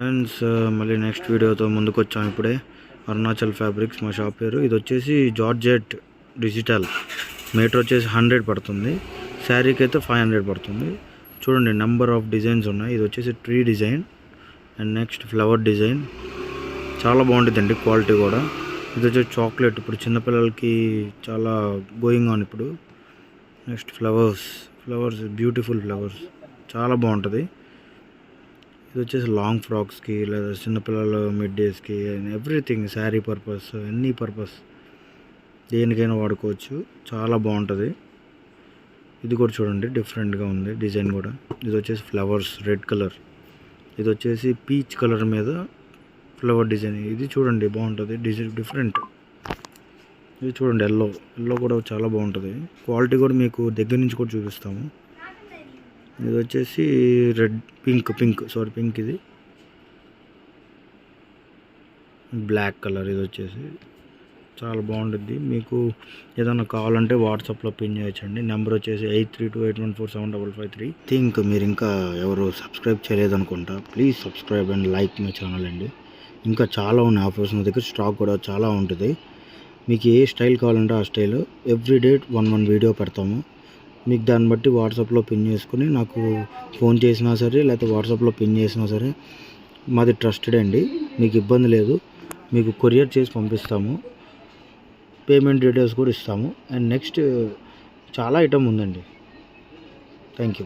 Friends మళ్ళీ next వీడియోతో ముందుకు వచ్చాము. ఇప్పుడే అరుణాచల్ ఫ్యాబ్రిక్స్ మా షాప్ పేరు. ఇది వచ్చేసి జార్జెట్ డిజిటల్ మీటర్ వచ్చేసి 100 పడుతుంది. శారీకి అయితే 500 పడుతుంది. చూడండి నెంబర్ ఆఫ్ డిజైన్స్ ఉన్నాయి. ఇది వచ్చేసి tree design and next flower design. చాలా బాగుంటుందండి క్వాలిటీ కూడా. ఇది వచ్చేసి చాక్లెట్, ఇప్పుడు చిన్నపిల్లలకి చాలా గోయింగ్ ఆన్ ఇప్పుడు. నెక్స్ట్ ఫ్లవర్స్ బ్యూటిఫుల్ ఫ్లవర్స్ చాలా బాగుంటుంది. ఇది వచ్చేసి లాంగ్ ఫ్రాక్స్కి లేదా చిన్నపిల్లలు మిడ్ డేస్కి everything, sari purpose, any purpose దేనికైనా వాడుకోవచ్చు. చాలా బాగుంటుంది. ఇది కూడా చూడండి డిఫరెంట్గా ఉంది డిజైన్ కూడా. ఇది వచ్చేసి ఫ్లవర్స్ రెడ్ కలర్, ఇది వచ్చేసి పీచ్ కలర్ మీద ఫ్లవర్ డిజైన్. ఇది చూడండి బాగుంటుంది డిజైన్ డిఫరెంట్. ఇది చూడండి ఎల్లో కూడా చాలా బాగుంటుంది. క్వాలిటీ కూడా మీకు దగ్గర నుంచి కూడా చూపిస్తాము. ఇది వచ్చేసి రెడ్ పింక్, ఇది బ్లాక్ కలర్. ఇది వచ్చేసి చాలా బాగుంటుంది. మీకు ఏదైనా కావాలంటే వాట్సాప్లో పిన్ చేయొచ్చండి. నెంబర్ వచ్చేసి 8328147553. థింక్ మీరు ఇంకా ఎవరు సబ్స్క్రైబ్ చేయలేదనుకుంటా, please subscribe and like my channel అండి. ఇంకా చాలా ఉన్నాయి ఆఫర్స్ నా దగ్గర. స్టాక్ కూడా చాలా ఉంటుంది. మీకు ఏ స్టైల్ కావాలంటే ఆ స్టైల్ ఎవ్రీడే 1 వీడియో పెడతాము. మీకు దాన్ని బట్టి వాట్సాప్లో పిన్ చేసుకుని నాకు ఫోన్ చేసినా సరే లేకపోతే వాట్సాప్లో పిన్ చేసినా సరే మాది ట్రస్టెడ్ అండి. మీకు ఇబ్బంది లేదు. మీకు కొరియర్ చేసి పంపిస్తాము. పేమెంట్ డీటెయిల్స్ కూడా ఇస్తాము. అండ్ నెక్స్ట్ చాలా ఐటమ్ ఉందండి. Thank you.